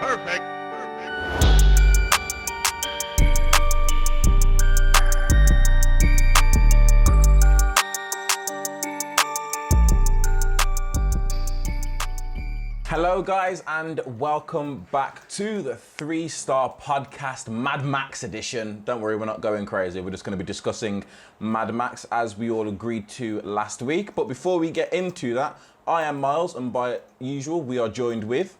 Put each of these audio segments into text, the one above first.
Perfect. Hello guys and welcome back to the 3-Star Podcast Mad Max edition. Don't worry, we're not going crazy. We're just going to be discussing Mad Max as we all agreed to last week. But before we get into that, I am Myles and by usual we are joined with...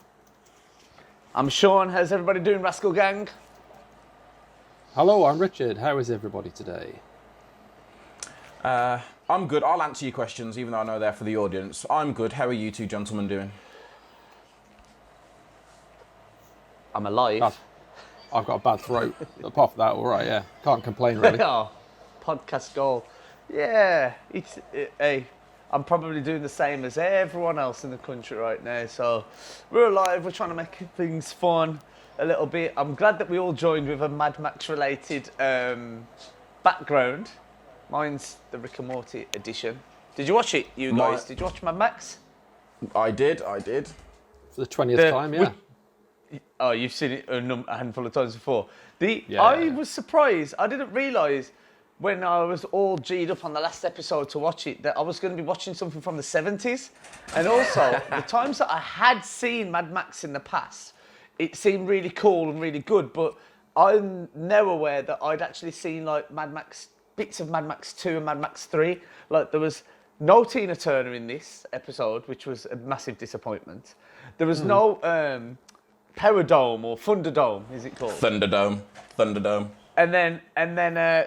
I'm Sean. How's everybody doing, Rascal Gang? Hello, I'm Richard. How is everybody today? I'm good. I'll answer your questions even though I know they're for the audience. I'm good. How are you two gentlemen doing? I'm alive. I've got a bad throat. Apart from that, all right, yeah. Can't complain, really. Oh, podcast goal. Yeah, hey, I'm probably doing the same as everyone else in the country right now. So we're alive. We're trying to make things fun a little bit. I'm glad that we all joined with a Mad Max related background. Mine's the Rick and Morty edition. Did you watch it, you guys? Did you watch Mad Max? I did. For the 20th time, yeah. Oh, you've seen it a handful of times before. Yeah. I was surprised. I didn't realise when I was all G'd up on the last episode to watch it that I was going to be watching something from the 70s. And also, the times that I had seen Mad Max in the past, it seemed really cool and really good. But I'm now aware that I'd actually seen like bits of Mad Max 2 and Mad Max 3. Like there was no Tina Turner in this episode, which was a massive disappointment. There was no... Paradome or Thunderdome, is it called? Thunderdome. And then,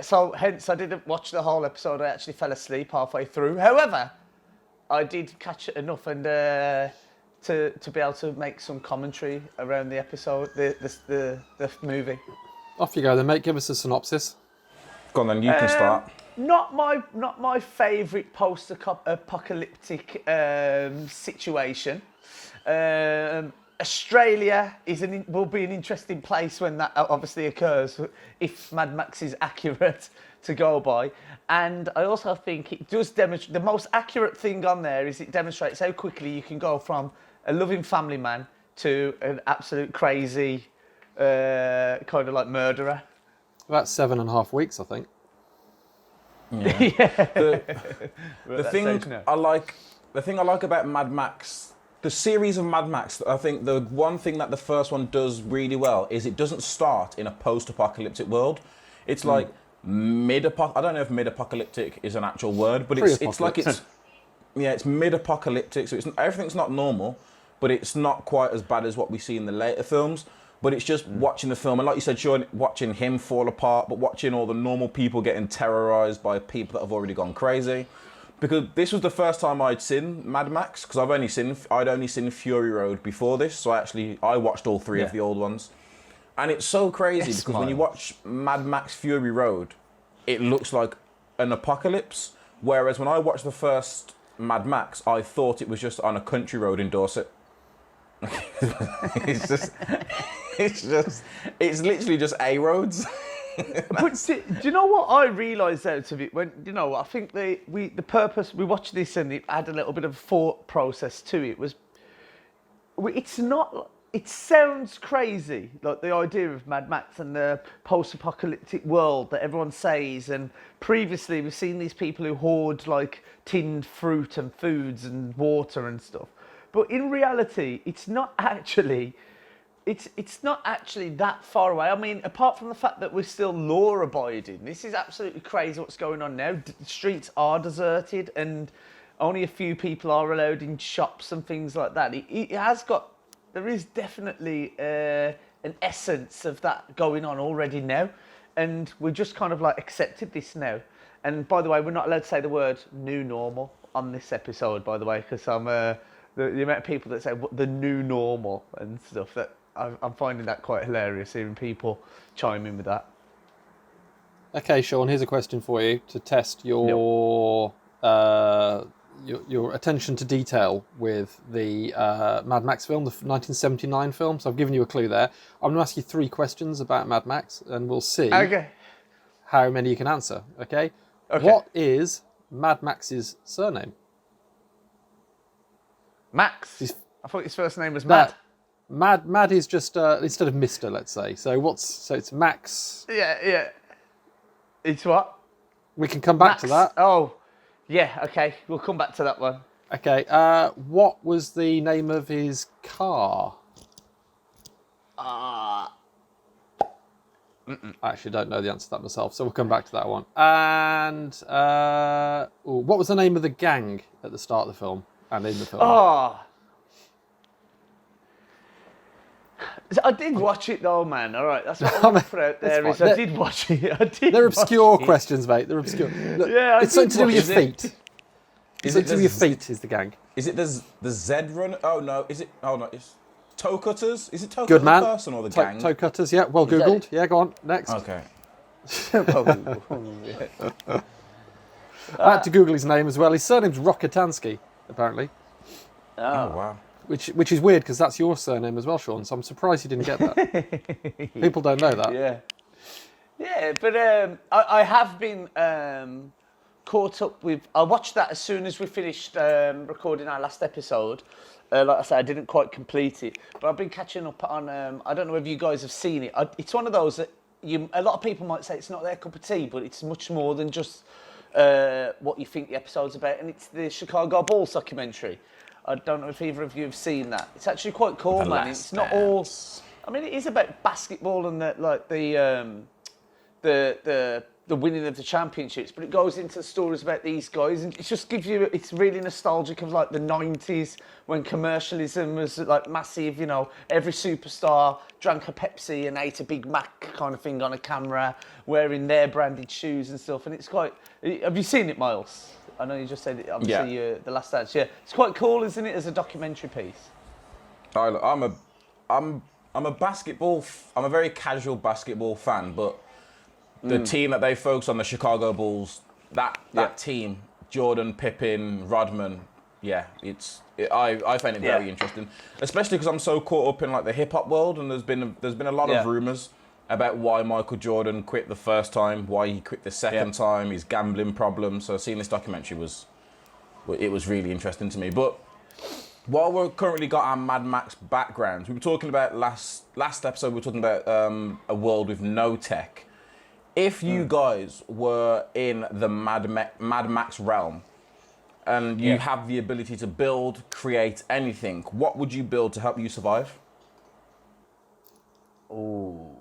so hence I didn't watch the whole episode. I actually fell asleep halfway through. However, I did catch it enough and to be able to make some commentary around the episode, the movie. Off you go then, mate. Give us a synopsis. Go on then, you can start. Not my favourite post-apocalyptic situation. Australia will be an interesting place when that obviously occurs, if Mad Max is accurate to go by. And I also think it does demonstrate, the most accurate thing on there is it demonstrates how quickly you can go from a loving family man to an absolute crazy kind of like murderer. About 7.5 weeks, I think. Yeah. The thing I like about Mad Max, the series of Mad Max, I think the one thing that the first one does really well is it doesn't start in a post-apocalyptic world. It's like I don't know if mid-apocalyptic is an actual word, but it's like it's mid-apocalyptic. So everything's not normal, but it's not quite as bad as what we see in the later films. But it's just watching the film, and like you said, Sean, watching him fall apart, but watching all the normal people getting terrorized by people that have already gone crazy. Because this was the first time I'd seen Mad Max, because I'd only seen Fury Road before this, so I watched all three of the old ones. And it's so crazy because when you watch Mad Max Fury Road, it looks like an apocalypse, whereas when I watched the first Mad Max, I thought it was just on a country road in Dorset. It's literally just A roads. But do you know what I realised out of it? When I think the purpose we watched this and it had a little bit of thought process to it was. It's not. It sounds crazy, like the idea of Mad Max and the post-apocalyptic world that everyone says. And previously, we've seen these people who hoard like tinned fruit and foods and water and stuff. But in reality, it's not actually. It's not actually that far away. I mean, apart from the fact that we're still law-abiding, this is absolutely crazy what's going on now. The streets are deserted and only a few people are allowed in shops and things like that. There is definitely an essence of that going on already now. And we're just kind of like accepted this now. And by the way, we're not allowed to say the word new normal on this episode, by the way, because the amount of people that say the new normal and stuff, that I'm finding that quite hilarious, hearing people chime in with that. Okay, Sean, here's a question for you to test your attention to detail with the Mad Max film, the 1979 film. So I've given you a clue there. I'm going to ask you 3 questions about Mad Max, and we'll see how many you can answer. Okay? What is Mad Max's surname? Max? I thought his first name was Mad. Mad is just instead of Mr. Let's say. So it's Max. Yeah. It's what? We can come back to that. Oh, yeah. Okay, we'll come back to that one. Okay. What was the name of his car? I actually don't know the answer to that myself, so we'll come back to that one. And what was the name of the gang at the start of the film and in the film? Oh, I did watch it though, man. All right, that's what I want to put out there. I did watch it. They're obscure questions, mate. They're obscure. Look, yeah, it's something to do with your feet. Is it to do with your feet? Is the gang? Is it the Z Run? Oh no, is it? Oh no, it's Toe Cutters. Is it Toe Good Cutters man. person or the gang? Toe Cutters. Yeah, well googled. Yeah, go on next. Okay. I had to Google his name as well. His surname's Rokitansky, apparently. Oh wow. Which is weird because that's your surname as well, Sean. So I'm surprised you didn't get that. People don't know that. Yeah, but I have been caught up with. I watched that as soon as we finished recording our last episode. Like I said, I didn't quite complete it, but I've been catching up on. I don't know if you guys have seen it. It's one of those that a lot of people might say it's not their cup of tea, but it's much more than just what you think the episode's about, and it's the Chicago Bulls documentary. I don't know if either of you have seen that. It's actually quite cool, man. It's not all. I mean, it is about basketball and the winning of the championships, but it goes into stories about these guys, and it just gives you. It's really nostalgic of like the '90s when commercialism was like massive. You know, every superstar drank a Pepsi and ate a Big Mac kind of thing on a camera, wearing their branded shoes and stuff. And it's quite. Have you seen it, Myles? I know you just said it, obviously the Last Dance. Yeah, it's quite cool, isn't it, as a documentary piece? I'm a basketball. I'm a very casual basketball fan, but the team that they focus on, the Chicago Bulls, that team, Jordan, Pippen, Rodman, I find it very interesting, especially because I'm so caught up in like the hip hop world, and there's been a lot of rumors about why Michael Jordan quit the first time, why he quit the second time, his gambling problems. So seeing this documentary was really interesting to me. But while we're currently got our Mad Max backgrounds, we were talking about last episode. We were talking about a world with no tech. If you guys were in the Mad Max realm, and you have the ability to build, create anything, what would you build to help you survive? Oh.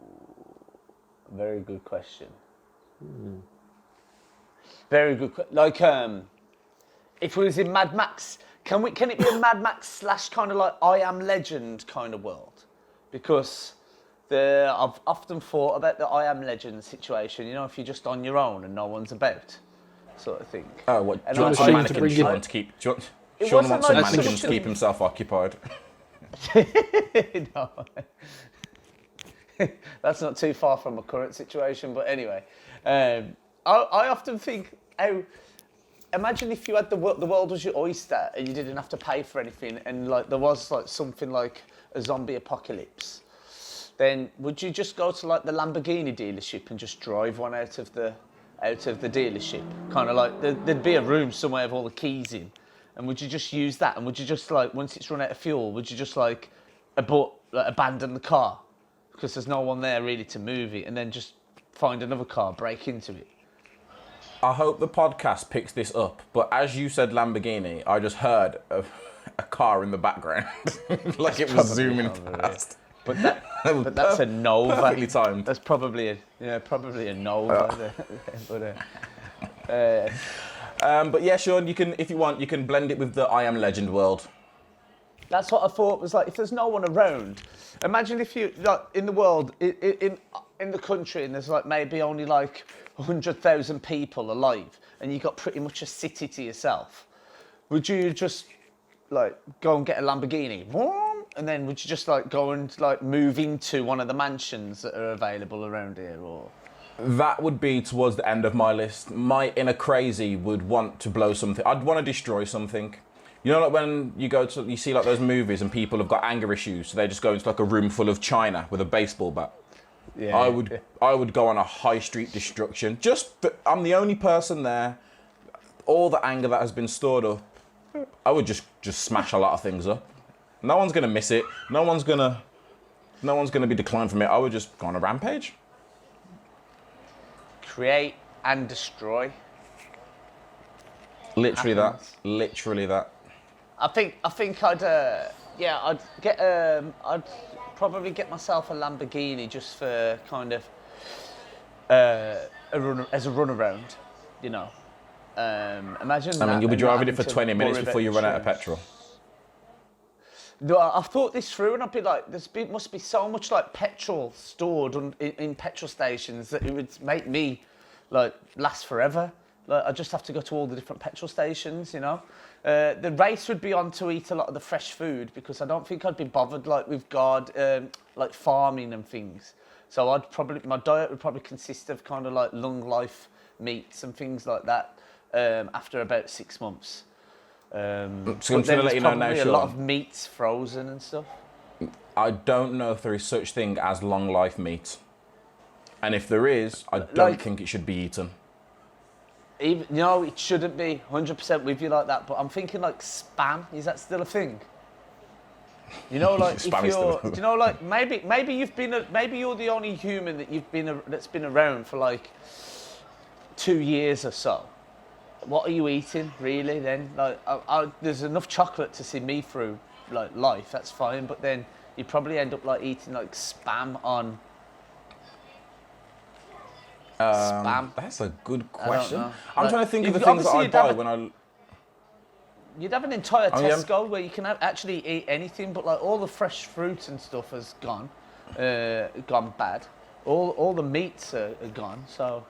Very good question. Very good. Like, if it was in Mad Max, can it be a Mad Max / kind of like I Am Legend kind of world? Because I've often thought about the I Am Legend situation. You know, if you're just on your own and no one's about, sort of thing. Oh, what? And do you want Sean to keep? Sean wants some mannequins to keep himself occupied. No. That's not too far from my current situation, but anyway, I often think, imagine if you had the world was your oyster and you didn't have to pay for anything, and like there was like something like a zombie apocalypse. Then would you just go to like the Lamborghini dealership and just drive one out of the dealership? Kind of like there'd be a room somewhere with all the keys in, and would you just use that? And would you just like once it's run out of fuel, would you just like abandon the car? Because there's no one there really to move it, and then just find another car, break into it. I hope the podcast picks this up, but as you said Lamborghini, I just heard a car in the background, like it was zooming past. But that's a Nova. Perfectly timed. That's probably a Nova. But yeah, Sean, you can, if you want, you can blend it with the I Am Legend world. That's what I thought was like. If there's no one around, imagine if you like in the world, in the country, and there's like maybe only like 100,000 people alive, and you got pretty much a city to yourself. Would you just like go and get a Lamborghini, and then would you just like go and like move into one of the mansions that are available around here, or? That would be towards the end of my list. My inner crazy would want to blow something. I'd want to destroy something. You know, like when you see like those movies and people have got anger issues, so they just go into like a room full of china with a baseball bat. Yeah. I would go on a high street destruction. I'm the only person there. All the anger that has been stored up, I would just smash a lot of things up. No one's gonna miss it. No one's gonna be declined from it. I would just go on a rampage. Create and destroy. Literally Happens. that. Literally that. I think I'd I'd probably get myself a Lamborghini just for kind of as a run around, you know. Imagine. I mean, you'll be driving it for 20 minutes before you run out of insurance. petrol. No, I've thought this through, and I'd be like, must be so much like petrol stored in petrol stations that it would make me like last forever. Like I just have to go to all the different petrol stations, you know. The race would be on to eat a lot of the fresh food because I don't think I'd be bothered like with like farming and things. So my diet would probably consist of kind of like long life meats and things like that after about 6 months. So I'm trying to let you know now, Sean. A lot of meats frozen and stuff. I don't know if there is such thing as long life meat, and if there is, I don't think it should be eaten. Even, no, it shouldn't be 100% with you like that. But I'm thinking like spam. Is that still a thing? You know, like if you're, you know, like maybe maybe you're the only human that's been around for like 2 years or so. What are you eating, really? Then, like, there's enough chocolate to see me through, like, life. That's fine, but then you probably end up like eating like spam on. Spam. That's a good question. I'm like, trying to think of the things that I buy when I. You'd have an entire Tesco where you can actually eat anything, but like all the fresh fruit and stuff has gone bad. All the meats are gone. So.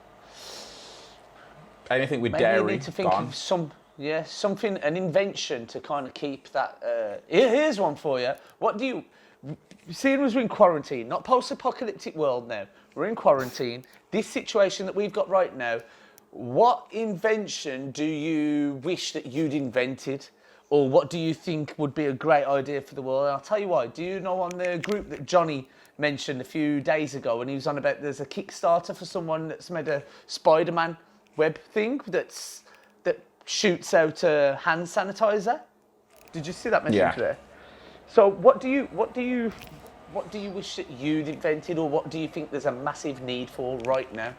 Anything with maybe dairy, you need to think gone. of something, an invention to kind of keep that. Here's one for you. What do you, seeing as we're in quarantine, not post-apocalyptic world now, we're in quarantine, this situation that we've got right now, what invention do you wish that you'd invented? Or what do you think would be a great idea for the world? And I'll tell you why. Do you know on the group that Johnny mentioned a few days ago when he was on about there's a Kickstarter for someone that's made a Spider-Man web thing that shoots out a hand sanitizer? Did you see that message there? So what do you wish that you'd invented, or what do you think there's a massive need for right now?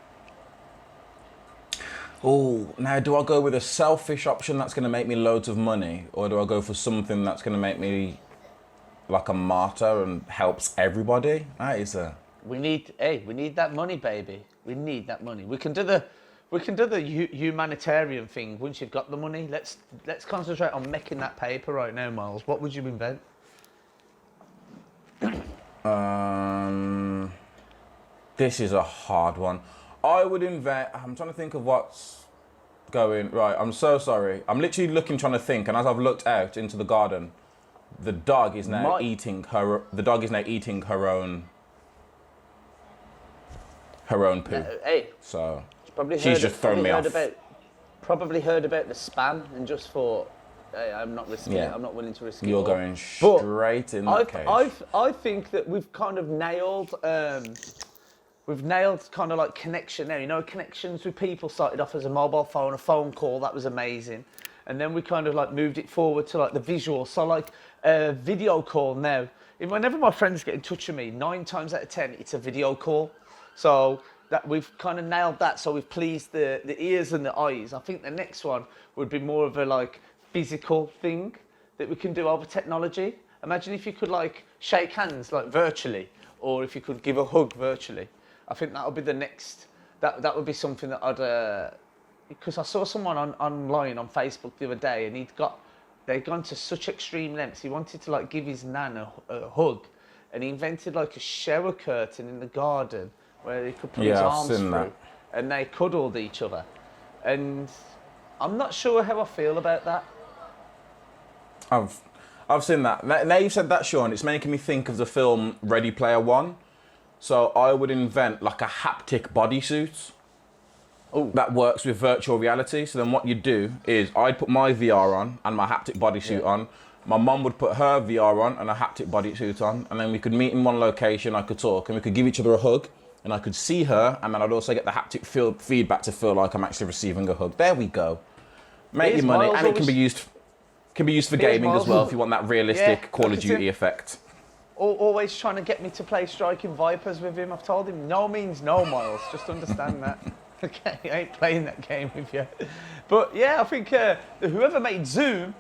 Oh, now do I go with a selfish option that's going to make me loads of money, or do I go for something that's going to make me like a martyr and helps everybody? That is a. We need that money, baby. We need that money. We can do the humanitarian thing once you've got the money. Let's concentrate on making that paper right now, Myles. What would you invent? This is a hard one. I would invent. I'm trying to think of what's going right. I'm so sorry. I'm literally trying to think, and as I've looked out into the garden, the dog is now eating her. The dog is now eating her own poo. Hey. So. She's just thrown me off. Probably heard about the spam and just thought, hey, I'm not risking it. I'm not willing to risk it. You're going straight in the cage. I think that we've kind of nailed kind of like connection now. You know, connections with people started off as a mobile phone, a phone call. That was amazing. And then we kind of like moved it forward to like the visual. So like a video call now. Whenever my friends get in touch with me, 9 times out of 10, it's a video call. So that we've kind of nailed that, so we've pleased the ears and the eyes. I think the next one would be more of a like physical thing that we can do over technology. Imagine if you could like shake hands like virtually, or if you could give a hug virtually. I think that would be the next. That would be something that I'd. Because I saw someone online on Facebook the other day, and they'd gone to such extreme lengths. He wanted to like give his nan a hug, and he invented like a shower curtain in the garden, where he could put his arms through, and they cuddled each other. And I'm not sure how I feel about that. I've seen that. Now you've said that, Sean, it's making me think of the film Ready Player One. So I would invent like a haptic bodysuit that works with virtual reality. So then what you do is I'd put my VR on and my haptic bodysuit on. My mum would put her VR on and a haptic bodysuit on, and then we could meet in one location. I could talk, and we could give each other a hug. And I could see her, and then I'd also get the haptic feedback to feel like I'm actually receiving a hug. There we go. Make your money, and it can be used Can be used for gaming as well if you want that realistic Call of Duty effect. Always trying to get me to play Striking Vipers with him. I've told him no means no, Myles. Just understand that. Okay, I ain't playing that game with you. But yeah, I think whoever made Zoom,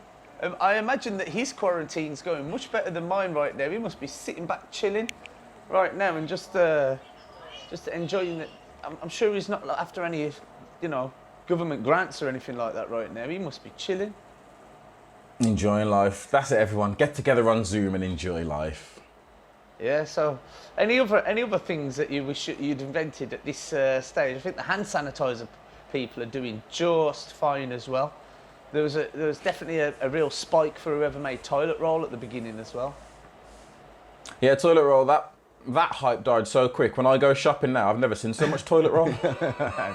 I imagine that his quarantine's going much better than mine right now. He must be sitting back chilling right now and just enjoying it. I'm sure he's not after any, government grants or anything like that right now. He must be chilling. Enjoying life. That's it, everyone. Get together on Zoom and enjoy life. Yeah, so any other things that you wish you'd invented at this stage? I think the hand sanitizer people are doing just fine as well. There was definitely a real spike for whoever made toilet roll at the beginning as well. Yeah, toilet roll, that hype died so quick. When I go shopping now, I've never seen so much toilet roll.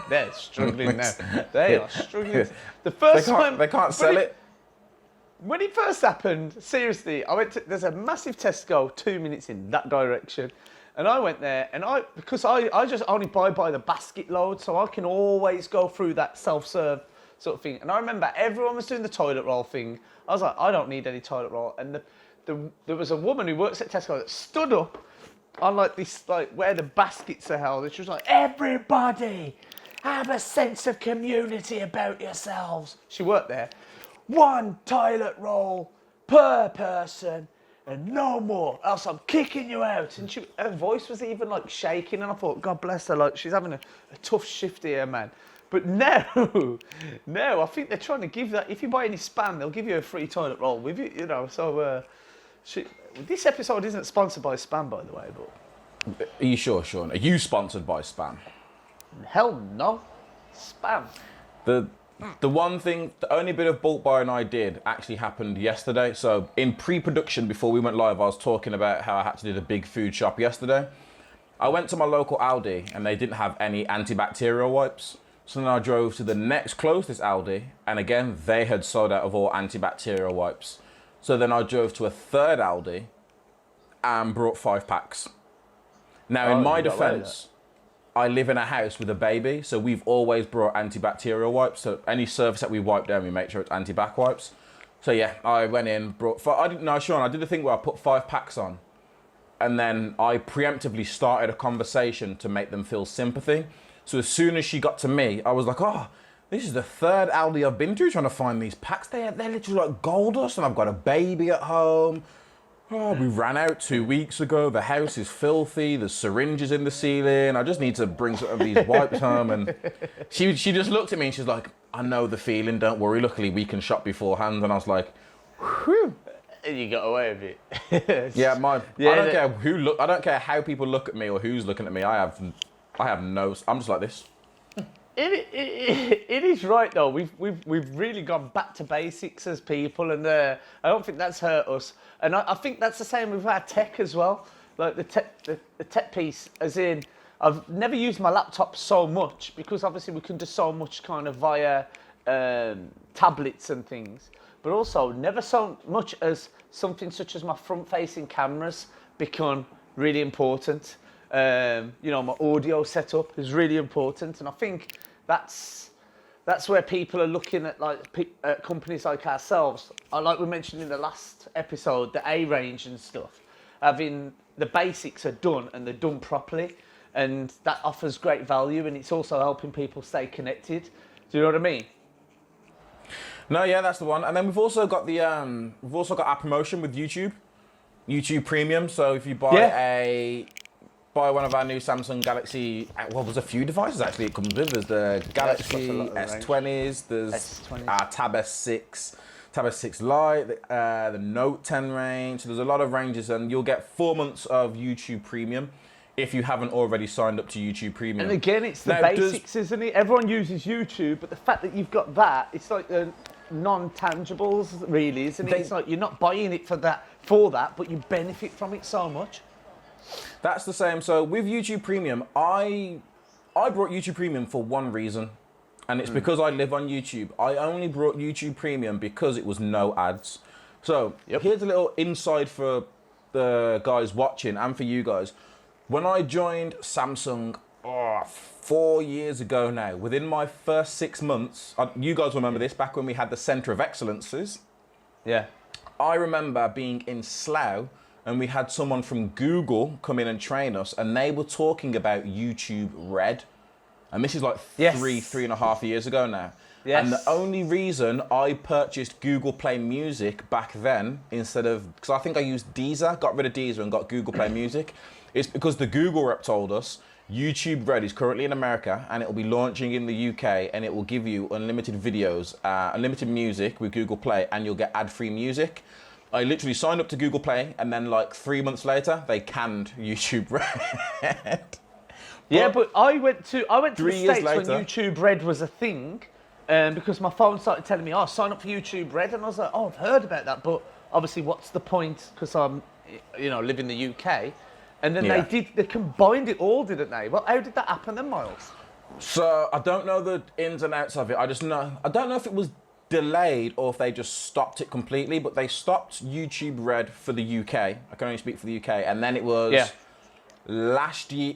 They're struggling now. They are struggling. The first time they can't sell it. When it first happened, seriously, there's a massive Tesco 2 minutes in that direction. And I went there, and because I just only buy by the basket load, so I can always go through that self-serve sort of thing. And I remember everyone was doing the toilet roll thing. I was like, I don't need any toilet roll. And there was a woman who works at Tesco that stood up on where the baskets are held, and she was like, everybody, have a sense of community about yourselves. She worked there. 1 toilet roll per person and no more, else I'm kicking you out. And her voice was even shaking, and I thought, God bless her, she's having a tough shift here, man. But now, I think they're trying to give that, if you buy any Spam, they'll give you a free toilet roll with you, so this episode isn't sponsored by Spam, by the way, but... Are you sure, Sean? Are you sponsored by Spam? Hell no. Spam. The one thing, the only bit of bulk buying I did actually happened yesterday. So in pre-production, before we went live, I was talking about how I had to do the big food shop yesterday. I went to my local Aldi and they didn't have any antibacterial wipes. So then I drove to the next closest Aldi, and again, they had sold out of all antibacterial wipes. So then I drove to a third Aldi and brought 5 packs. Now, in my defense, I live in a house with a baby, so we've always brought antibacterial wipes. So any surface that we wipe down, we make sure it's anti-bac wipes. So yeah, I went in, brought 5. I didn't know, Sean, I did the thing where I put 5 packs on, and then I preemptively started a conversation to make them feel sympathy. So as soon as she got to me, I was like, oh, this is the third Aldi I've been to trying to find these packs. They're literally like gold dust, and I've got a baby at home. Oh, we ran out 2 weeks ago. The house is filthy. There's syringes in the ceiling. I just need to bring some of these wipes home. And she just looked at me and she's like, I know the feeling. Don't worry. Luckily, we can shop beforehand. And I was like, whew. And you got away with it. Yeah, I don't care how people look at me or who's looking at me. I have no. I'm just like this. It is right though. We've really gone back to basics as people, and I don't think that's hurt us. And I think that's the same with our tech as well. Like the tech piece, as in, I've never used my laptop so much because obviously we can do so much kind of via tablets and things, but also never so much as something such as my front-facing cameras become really important. My audio setup is really important, and I think that's where people are looking at companies like ourselves. Like we mentioned in the last episode, the A range and stuff, having the basics are done and they're done properly, and that offers great value, and it's also helping people stay connected. Do you know what I mean? No, yeah, that's the one. And then we've also got our promotion with YouTube Premium. So if you buy one of our new Samsung Galaxy, well, there's a few devices actually it comes with. There's the Galaxy S20s, there's our Tab S6, Tab S6 Lite, the Note 10 range. So there's a lot of ranges, and you'll get 4 months of YouTube Premium if you haven't already signed up to YouTube Premium. And again, it's the basics, isn't it? Everyone uses YouTube, but the fact that you've got that, it's like the non-tangibles, really, isn't it? It's like you're not buying it for that, but you benefit from it so much. That's the same. So with YouTube Premium, I brought YouTube Premium for one reason, and it's because I live on YouTube. I only brought YouTube Premium because it was no ads. So here's a little inside for the guys watching and for you guys. When I joined Samsung 4 years ago now, within my first 6 months, you guys remember this, back when we had the Centre of Excellences. Yeah. I remember being in Slough and we had someone from Google come in and train us, and they were talking about YouTube Red. And this is like three and a half years ago now. Yes. And the only reason I purchased Google Play Music back then, instead of, because I think I used Deezer, got rid of Deezer and got Google Play Music, is because the Google rep told us YouTube Red is currently in America and it will be launching in the UK, and it will give you unlimited videos, unlimited music with Google Play, and you'll get ad-free music. I literally signed up to Google Play, and then like 3 months later, they canned YouTube Red. Yeah, but I went to the States later, when YouTube Red was a thing, because my phone started telling me, "Oh, sign up for YouTube Red," and I was like, "Oh, I've heard about that, but obviously, what's the point?" Because I'm, live in the UK, and then they combined it all, didn't they? Well, how did that happen then, Myles? So I don't know the ins and outs of it. I don't know if it was delayed or if they just stopped it completely, but they stopped YouTube Red for the UK. I can only speak for the UK, and then it was last year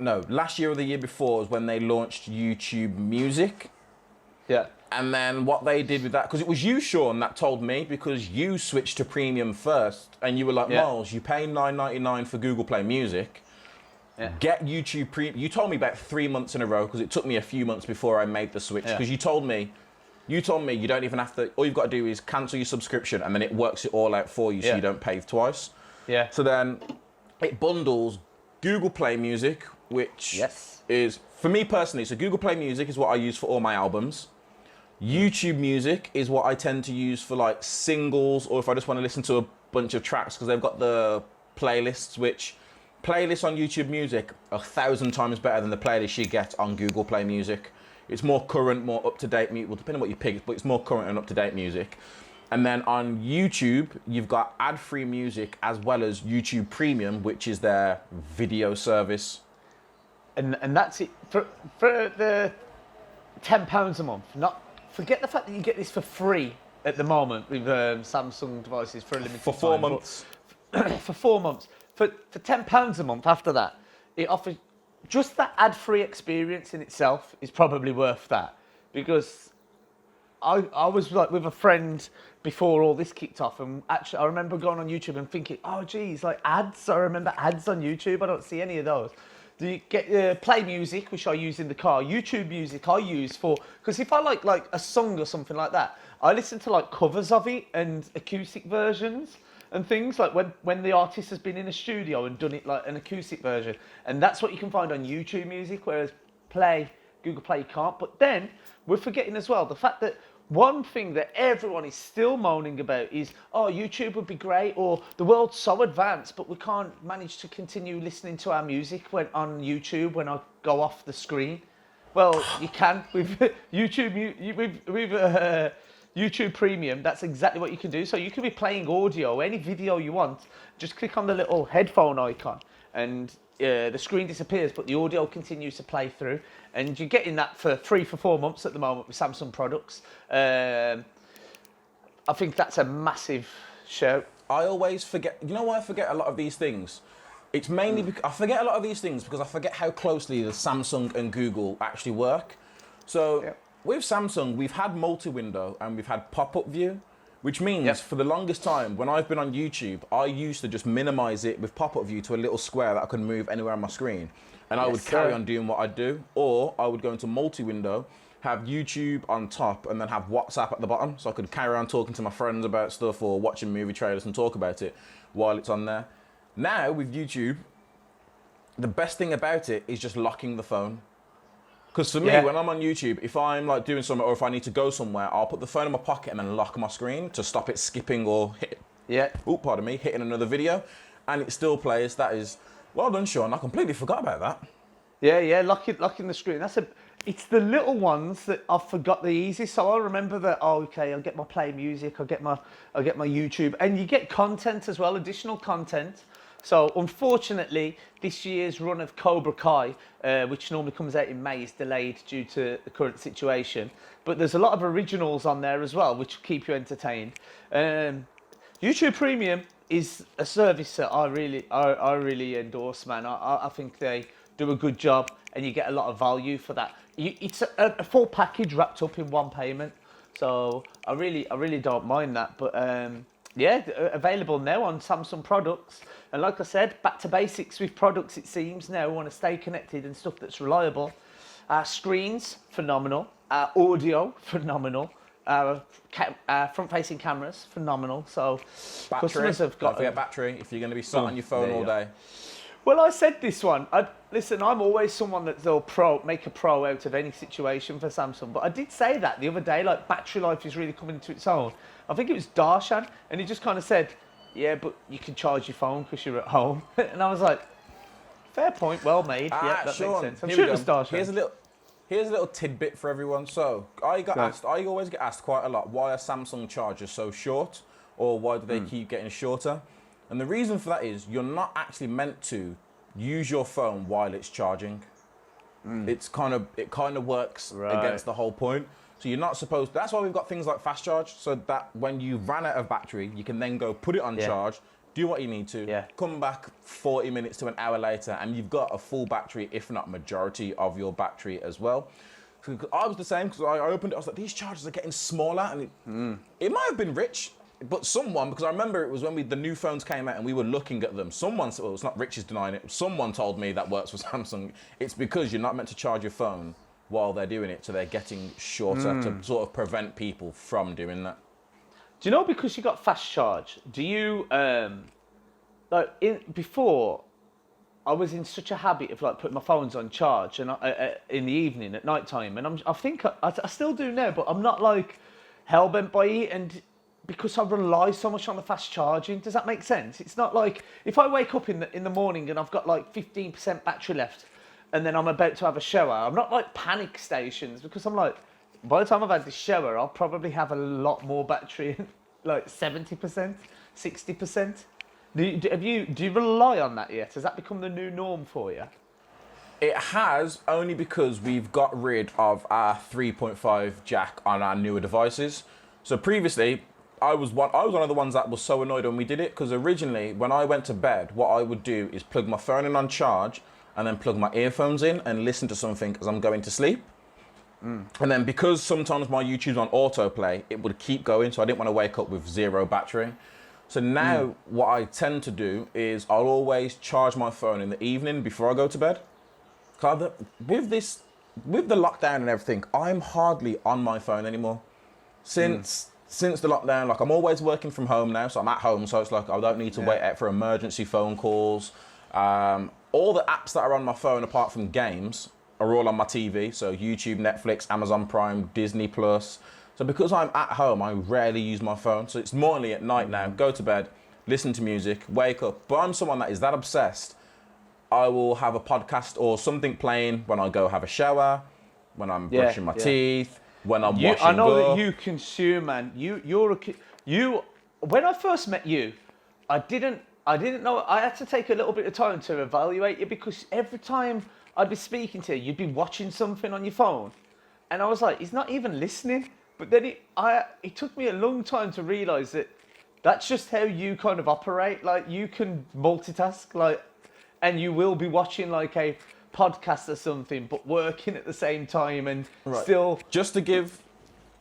or the year before was when they launched YouTube Music. Yeah. And then what they did with that, because it was you, Sean, that told me, because you switched to premium first, and you were like, Myles, you pay $9.99 for Google Play Music. Yeah. Get YouTube Premium. You told me about 3 months in a row, because it took me a few months before I made the switch. Because you told me you don't even have to, all you've got to do is cancel your subscription, and then it works it all out for you, so you don't pay twice. Yeah. So then it bundles Google Play Music, which is, for me personally, so Google Play Music is what I use for all my albums. YouTube Music is what I tend to use for like singles, or if I just want to listen to a bunch of tracks, because they've got the playlists, which playlists on YouTube Music are 1,000 times better than the playlist you get on Google Play Music. It's more current, more up-to-date music, well, depending on what you pick, but it's more current and up-to-date music. And then on YouTube, you've got ad-free music as well as YouTube Premium, which is their video service. And that's it. For the £10 a month, forget the fact that you get this for free at the moment with Samsung devices for a limited time. For 4 months. For 4 months. For £10 a month after that, it offers just that ad-free experience in itself is probably worth that. Because I was like with a friend before all this kicked off, and actually I remember going on YouTube and thinking, oh geez, like ads. I remember ads on YouTube. I don't see any of those. Do you get Play Music, which I use in the car? YouTube Music I use for, because if I like a song or something like that, I listen to like covers of it and acoustic versions and things, like when the artist has been in a studio and done it like an acoustic version, and that's what you can find on YouTube Music, whereas Google Play you can't. But then we're forgetting as well the fact that one thing that everyone is still moaning about is, oh, YouTube would be great, or the world's so advanced, but we can't manage to continue listening to our music on YouTube when I go off the screen. Well, you can with YouTube. With YouTube Premium, that's exactly what you can do. So you can be playing audio, any video you want. Just click on the little headphone icon, and the screen disappears, but the audio continues to play through. And you're getting that for free for 4 months at the moment with Samsung products. I think that's a massive show. I always forget. You know why I forget a lot of these things? It's mainly because I forget a lot of these things because I forget how closely the Samsung and Google actually work. So with Samsung, we've had multi-window and we've had pop-up view, which means for the longest time when I've been on YouTube, I used to just minimize it with pop-up view to a little square that I could move anywhere on my screen. And I would carry on doing what I do, or I would go into multi-window, have YouTube on top, and then have WhatsApp at the bottom, so I could carry on talking to my friends about stuff or watching movie trailers and talk about it while it's on there. Now, with YouTube, the best thing about it is just locking the phone. Because for me, when I'm on YouTube, if I'm like doing something or if I need to go somewhere, I'll put the phone in my pocket and then lock my screen to stop it skipping or hitting another video, and it still plays. That is, well done, Sean. I completely forgot about that. Yeah, locking the screen. It's the little ones that I've forgot the easiest. So I'll remember that. Oh, okay, I'll get my Play Music. I'll get my YouTube, and you get content as well, additional content. So unfortunately, this year's run of Cobra Kai, which normally comes out in May, is delayed due to the current situation. But there's a lot of originals on there as well, which keep you entertained. YouTube Premium is a service that I really endorse, man. I think they do a good job, and you get a lot of value for that. It's a full package wrapped up in one payment. So I really don't mind that. But available now on Samsung products. And like I said, back to basics with products. It seems now we want to stay connected and stuff that's reliable. Screens, phenomenal. Audio, phenomenal. Front-facing cameras, phenomenal. So battery, customers have got. Don't forget battery if you're going to be sat on your phone all day. Well, I said this one. Listen, I'm always someone that'll make a pro out of any situation for Samsung. But I did say that the other day, like battery life is really coming into its own. I think it was Darshan, and he just kind of said, yeah, but you can charge your phone because you're at home. And I was like, fair point, well made. Yeah, that Sean, makes sense. I'm sure it was Darshan. Here's a little tidbit for everyone. So I always get asked quite a lot, why are Samsung chargers so short, or why do they keep getting shorter? And the reason for that is you're not actually meant to use your phone while it's charging. It kind of works against the whole point. So you're not supposed. That's why we've got things like fast charge, so that when you ran out of battery, you can then go put it on charge, do what you need to, come back 40 minutes to an hour later, and you've got a full battery, if not majority of your battery as well. So I was the same because I opened it. I was like, these chargers are getting smaller, and it might have been Rich. But someone, because I remember it was when the new phones came out and we were looking at them, someone, well, it's not Rich is denying it, someone told me that works for Samsung. It's because you're not meant to charge your phone while they're doing it, so they're getting shorter to sort of prevent people from doing that. Do you know, because you got fast charge, do you, before, I was in such a habit of like putting my phones on charge and in the evening at night time, and I think I still do now, but I'm not like hell-bent by it, and because I rely so much on the fast charging. Does that make sense? It's not like if I wake up in the morning and I've got like 15% battery left and then I'm about to have a shower, I'm not like panic stations, because I'm like, by the time I've had this shower, I'll probably have a lot more battery, like 70%, 60%. Do you rely on that yet? Has that become the new norm for you? It has, only because we've got rid of our 3.5 jack on our newer devices. So previously, I was one of the ones that was so annoyed when we did it, because originally when I went to bed, what I would do is plug my phone in on charge and then plug my earphones in and listen to something as I'm going to sleep. And then because sometimes my YouTube's on autoplay, it would keep going, so I didn't want to wake up with zero battery. So now what I tend to do is I'll always charge my phone in the evening before I go to bed. With the lockdown and everything, I'm hardly on my phone anymore. Since the lockdown, like I'm always working from home now, so I'm at home, so it's like I don't need to wait out for emergency phone calls. All the apps that are on my phone, apart from games, are all on my TV. So YouTube, Netflix, Amazon Prime, Disney Plus. So because I'm at home, I rarely use my phone. So it's mainly at night now, go to bed, listen to music, wake up. But I'm someone that is that obsessed. I will have a podcast or something playing when I go have a shower, when I'm brushing my teeth, when I'm washing up. I know that you consume, man. When I first met you, I didn't know. I had to take a little bit of time to evaluate you, because every time I'd be speaking to you, you'd be watching something on your phone, and I was like, he's not even listening. But then it took me a long time to realise that that's just how you kind of operate. Like, you can multitask, like, and you will be watching like a podcast or something, but working at the same time and still. Just to give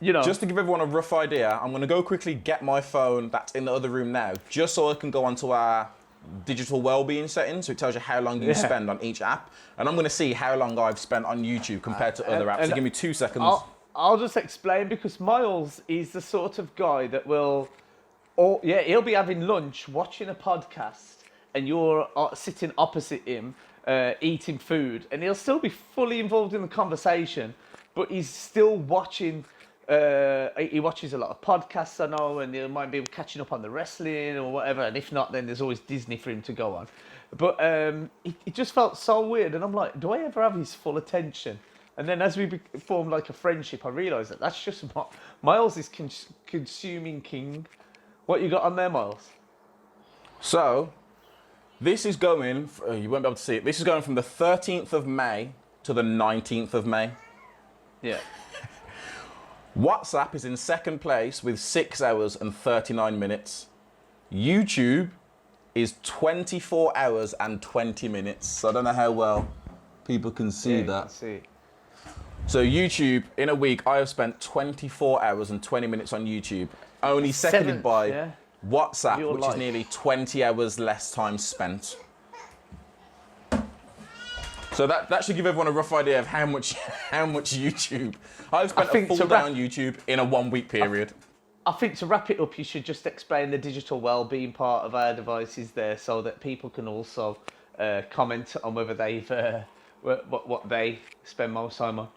everyone a rough idea, I'm going to go quickly get my phone that's in the other room now, just so I can go onto our digital well-being settings, so it tells you how long you spend on each app, and I'm going to see how long I've spent on YouTube compared to other apps. So give me 2 seconds. I'll just explain, because Myles is the sort of guy that he'll be having lunch, watching a podcast, and you're sitting opposite him, eating food, and he'll still be fully involved in the conversation, but he's still watching. He watches a lot of podcasts, I know, and he might be catching up on the wrestling or whatever, and if not, then there's always Disney for him to go on. But it just felt so weird, and I'm like, do I ever have his full attention? And then as we formed like a friendship, I realised that that's just Myles is consuming king. What you got on there, Myles? So, this is going, you won't be able to see it, this is going from the 13th of May to the 19th of May. Yeah. WhatsApp is in second place with 6 hours and 39 minutes. YouTube is 24 hours and 20 minutes. So I don't know how well people can see that. See. So YouTube, in a week, I have spent 24 hours and 20 minutes on YouTube, only seconded by WhatsApp, which is nearly 20 hours less time spent. So that should give everyone a rough idea of how much YouTube. I've spent a full day on YouTube in a 1 week period. I think to wrap it up, you should just explain the digital well-being part of our devices there, so that people can also comment on whether they've what they spend most time on.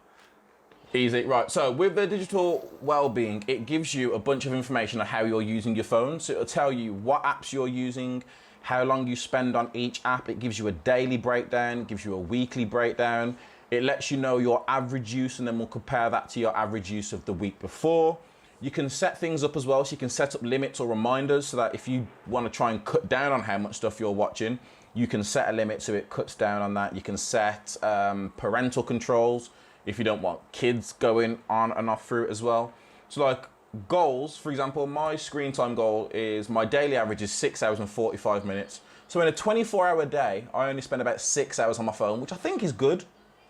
Easy, right. So with the digital well-being, it gives you a bunch of information on how you're using your phone. So it'll tell you what apps you're using, how long you spend on each app. It gives you a daily breakdown, it gives you a weekly breakdown. It lets you know your average use, and then we'll compare that to your average use of the week before. You can set things up as well, so you can set up limits or reminders so that if you want to try and cut down on how much stuff you're watching, you can set a limit so it cuts down on that. You can set parental controls if you don't want kids going on and off through it as well. So like goals, for example, my screen time goal is my daily average is 6 hours and 45 minutes. So in a 24-hour day, I only spend about 6 hours on my phone, which I think is good.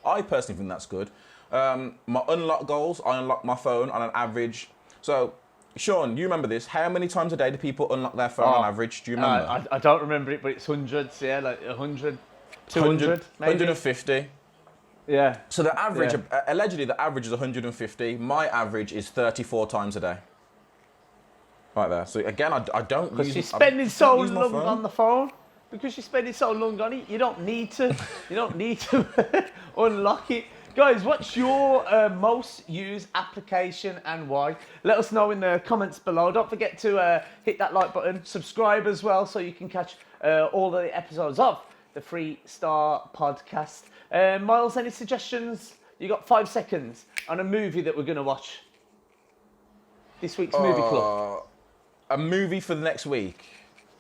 I personally think that's good. My unlock goals, I unlock my phone on an average. So, Sean, you remember this. How many times a day do people unlock their phone on average? Do you remember? I don't remember it, but it's hundreds, yeah, like 100, 200, maybe? 150. Yeah. So the average, allegedly the average is 150. My average is 34 times a day. Right there. So again, I don't use... Because you're spending so long on the phone. Because you're spending so long on it, you don't need to unlock it. Guys, what's your most used application and why? Let us know in the comments below. Don't forget to hit that like button, subscribe as well, so you can catch all the episodes of the 3-Star Podcast. Myles, any suggestions? You got 5 seconds on a movie that we're going to watch. This week's movie club. A movie for the next week?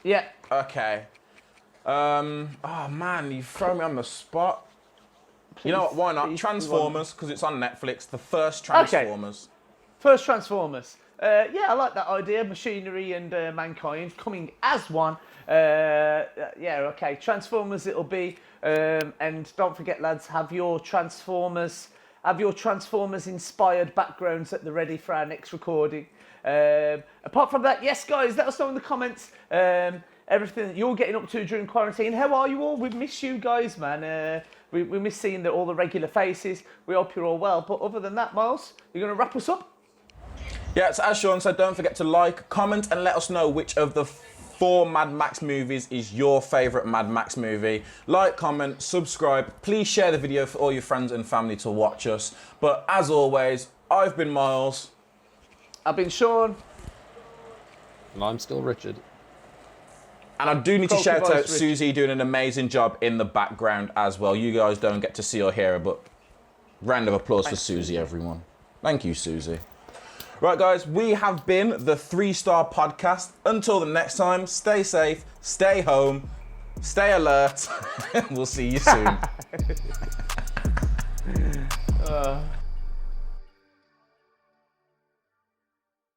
Yeah. Okay. Oh man, you throw me on the spot. Please, you know what, why not? Transformers, because it's on Netflix. The first Transformers. Okay. First Transformers. Yeah, I like that idea. Machinery and mankind coming as one. Yeah, okay. Transformers it'll be. And don't forget, lads, have your Transformers inspired backgrounds at the ready for our next recording. Apart from that, yes, guys, let us know in the comments everything that you're getting up to during quarantine. How are you all? We miss you guys, man. We miss seeing all the regular faces. We hope you're all well. But other than that, Myles, you're going to wrap us up? Yeah, so as Sean said, don't forget to like, comment, and let us know which of the 4 Mad Max movies is your favourite Mad Max movie. Like, comment, subscribe. Please share the video for all your friends and family to watch us. But as always, I've been Myles. I've been Sean. And I'm still Richard. And I do need to shout out Susie doing an amazing job in the background as well. You guys don't get to see or hear her, but round of applause for Susie, everyone. Thank you, Susie. Right, guys, we have been the 3-Star Podcast. Until the next time, stay safe, stay home, stay alert. We'll see you soon.